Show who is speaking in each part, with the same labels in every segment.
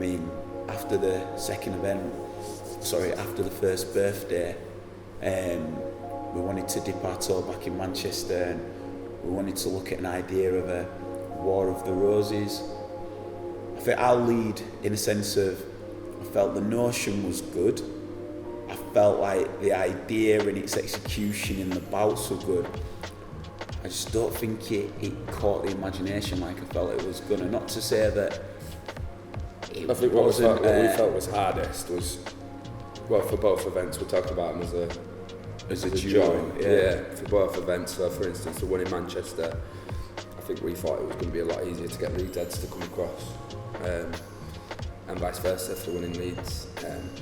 Speaker 1: mean, after the first birthday, we wanted to dip our toe back in Manchester, and we wanted to look at an idea of a War of the Roses. I think I'll lead in a sense of, I felt the notion was good. I felt like the idea and its execution in the bouts were good. I just don't think it caught the imagination like I felt it was gonna. Not to say that it
Speaker 2: I think what we felt was hardest was, well, for both events, we'll talk about them as a joint. Yeah, for both events. So for instance, the one in Manchester, I think we thought it was going to be a lot easier to get Leeds heads to come across, and vice versa for the one in Leeds.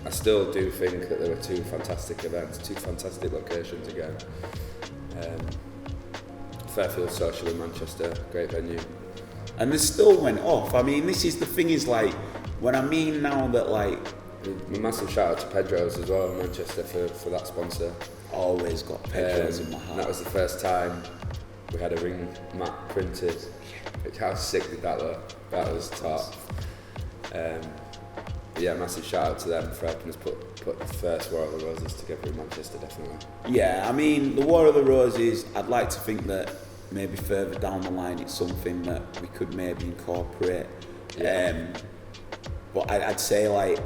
Speaker 2: I still do think that there were two fantastic events, two fantastic locations again. Fairfield Social in Manchester, great venue.
Speaker 1: And this still went off. I mean, this is the thing is like, when I mean now that like...
Speaker 2: A massive shout out to Pedro's as well in Manchester for that sponsor.
Speaker 1: Always got Pedro's in my heart.
Speaker 2: That was the first time we had a ring mat printed. How sick did that look? That was top. Yeah, massive shout out to them for helping us put the first War of the Roses together in Manchester, definitely.
Speaker 1: Yeah, I mean, the War of the Roses, I'd like to think that maybe further down the line it's something that we could maybe incorporate. Yeah. But I'd say like,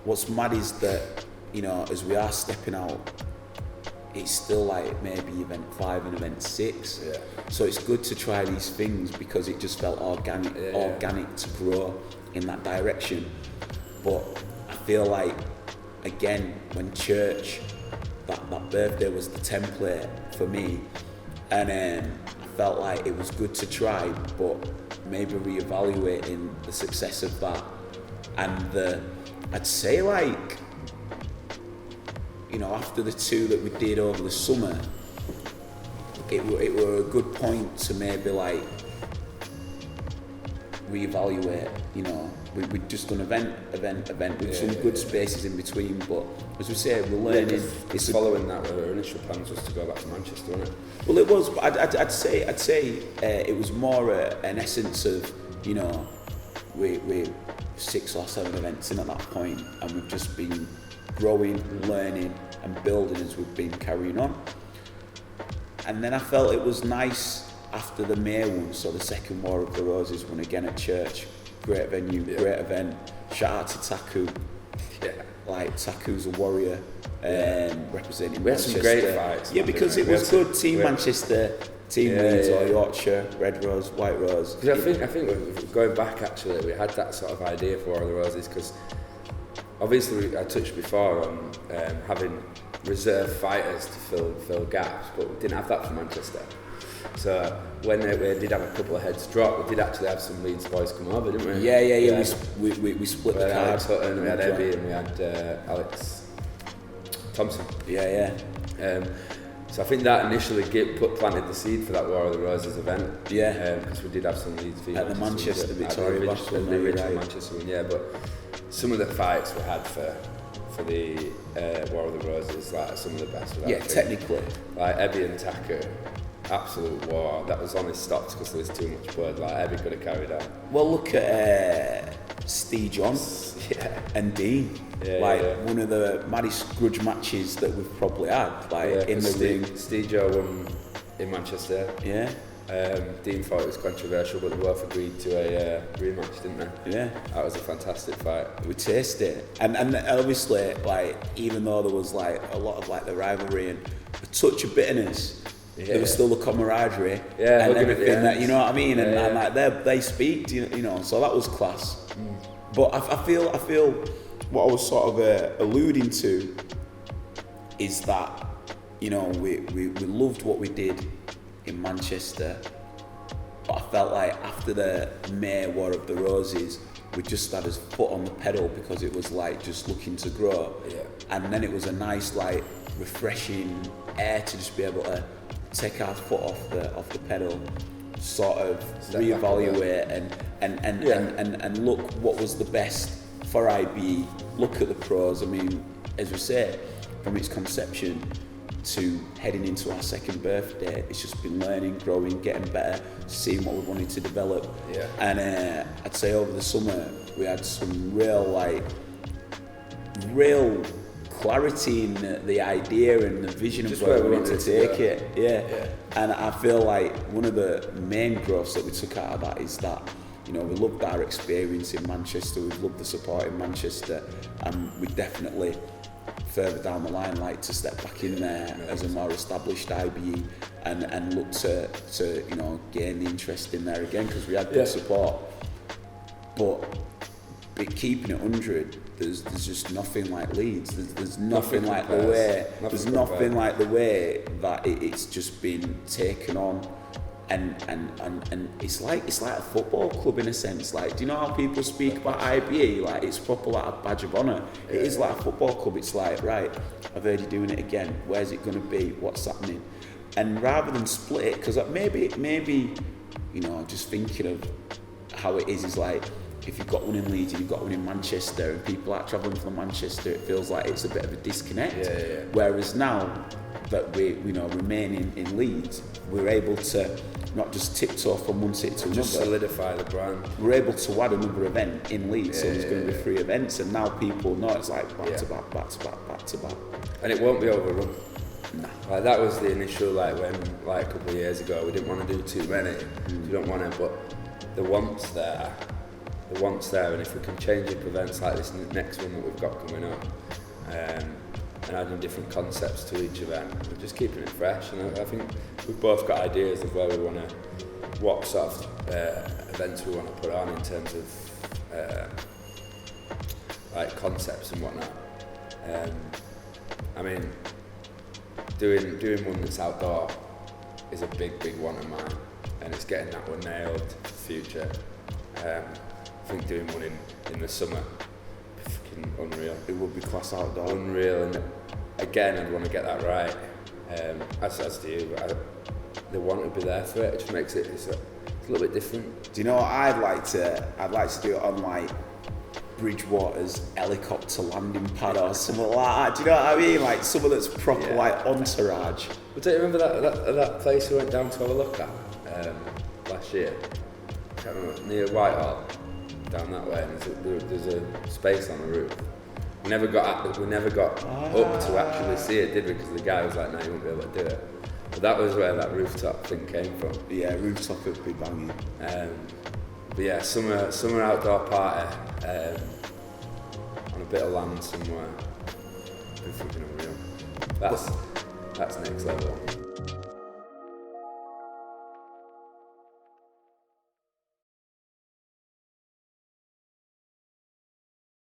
Speaker 1: what's mad is that, you know, as we are stepping out, it's still like maybe event 5 and event 6. Yeah. So it's good to try these things because it just felt organic to grow in that direction. But I feel like, again, when church, that birthday was the template for me, and I felt like it was good to try, but maybe reevaluating the success of that. And I'd say like, you know, after the 2 that we did over the summer, it were a good point to maybe like reevaluate, you know. We'd just done event with some good spaces in between, but as we say, we're learning.
Speaker 2: It's following that, our initial plans was to go back to Manchester, wasn't it?
Speaker 1: Well, it was, but I'd say it was more an essence of, you know, we're 6 or 7 events in at that point, and we've just been growing, learning, and building as we've been carrying on. And then I felt it was nice after the May one, so the second War of the Roses one again at church. Great venue, great event. Shout out to Taku. Yeah. Like, Taku's a warrior, representing
Speaker 2: we
Speaker 1: Manchester.
Speaker 2: Had some great fights.
Speaker 1: Yeah, because it was good. Team Manchester, Team Leeds or Yorkshire, Red Rose, White Rose.
Speaker 2: Because I think going back actually, we had that sort of idea for War of the Roses because obviously I touched before on having reserve fighters to fill gaps, but we didn't have that for Manchester. So when we did have a couple of heads drop, we did actually have some Leeds boys come over, didn't we?
Speaker 1: Yeah. We split the card.
Speaker 2: Alex Hutton, we had Ebby, and we had Alex Thompson.
Speaker 1: Yeah.
Speaker 2: So I think that initially planted the seed for that War of the Roses event.
Speaker 1: Yeah.
Speaker 2: Because we did have some Leeds females.
Speaker 1: At the Manchester Victoria Battle.
Speaker 2: The original Manchester one, yeah. But some of the fights we had for the War of the Roses, like some of the best.
Speaker 1: Yeah, technically.
Speaker 2: Like Ebby and Taku. Absolute war. That was only stopped because there was too much blood. Like Ebby could have carried out.
Speaker 1: Well, look at Steve John and Dean. One of the maddest grudge matches that we've probably had. In the ring.
Speaker 2: Steve Joe won in Manchester.
Speaker 1: Yeah.
Speaker 2: Dean thought it was controversial, but they both agreed to a rematch, didn't they?
Speaker 1: Yeah.
Speaker 2: That was a fantastic fight.
Speaker 1: We tasted it, and obviously, even though there was a lot of the rivalry and a touch of bitterness. Yeah. There was still the camaraderie and everything that, you know what I mean, and they speak, you know, so that was class. But I feel what I was sort of alluding to is that, you know, we loved what we did in Manchester, but I felt like after the May War of the Roses, we just had his foot on the pedal because it was just looking to grow, and then it was a nice refreshing air to just be able to take our foot off the pedal, sort of reevaluate and look what was the best for IBE, look at the pros. I mean, as we say, from its conception to heading into our second birthday, it's just been learning, growing, getting better, seeing what we wanted to develop.
Speaker 2: Yeah.
Speaker 1: And I'd say over the summer we had some real clarity in the idea and the vision
Speaker 2: Just
Speaker 1: of where we
Speaker 2: wanted
Speaker 1: wanted to take
Speaker 2: go.
Speaker 1: it. Yeah. And I feel like one of the main growths that we took out of that is that, you know, we loved our experience in Manchester, we've loved the support in Manchester, and we definitely further down the line like to step back in there as a more established IBE and look to you know, gain the interest in there again, because we had good support. But keeping it 100, there's just nothing like Leeds. There's nothing like the way. There's nothing like the way that it's just been taken on, and it's like a football club in a sense. Like, do you know how people speak about IBE? Like, it's proper like a badge of honour. It is like a football club. It's like, right, I've heard you doing it again. Where's it going to be? What's happening? And rather than split it, because maybe, you know, just thinking of how it is like, if you've got one in Leeds and you've got one in Manchester and people are travelling from Manchester, it feels like it's a bit of a disconnect. Whereas now that we, you know, remain in Leeds, we're able to not just tiptoe from one city to another.
Speaker 2: Just solidify the brand.
Speaker 1: We're able to add another event in Leeds, so there's going to be 3 events, and now people know it's like back to back, back to back, back to back.
Speaker 2: And it won't be overrun.
Speaker 1: Nah.
Speaker 2: Like, that was the initial, like, when, like, a couple of years ago, we didn't want to do too many. You don't want to, but the want's there. The want's there, and if we can change up events like this next one that we've got coming up, and adding different concepts to each event, we're just keeping it fresh. And I think we've both got ideas of where we want to, what sort of events we want to put on in terms of like concepts and whatnot. I mean, doing one that's outdoor is a big one of mine, and it's getting that one nailed for the future. I think doing one in the summer, fucking unreal.
Speaker 1: It would be class outdoor.
Speaker 2: Unreal, and again, I'd want to get that right. As do you. The want to be there for it. It just makes it's a little bit different.
Speaker 1: Do you know what I'd like to do it on, like, Bridgewater's helicopter landing pad or something like that? Do you know what I mean? Like something that's proper like entourage.
Speaker 2: But do you remember that place we went down to have a look at last year? I can't remember, near Whitehall, down that way, and there's a space on the roof. We never got up to actually see it, did we? Because the guy was like, no, you won't be able to do it. But that was where that rooftop thing came from.
Speaker 1: Yeah, rooftop would be banging.
Speaker 2: But yeah, summer outdoor party on a bit of land somewhere. It'd be fucking unreal. That's next level.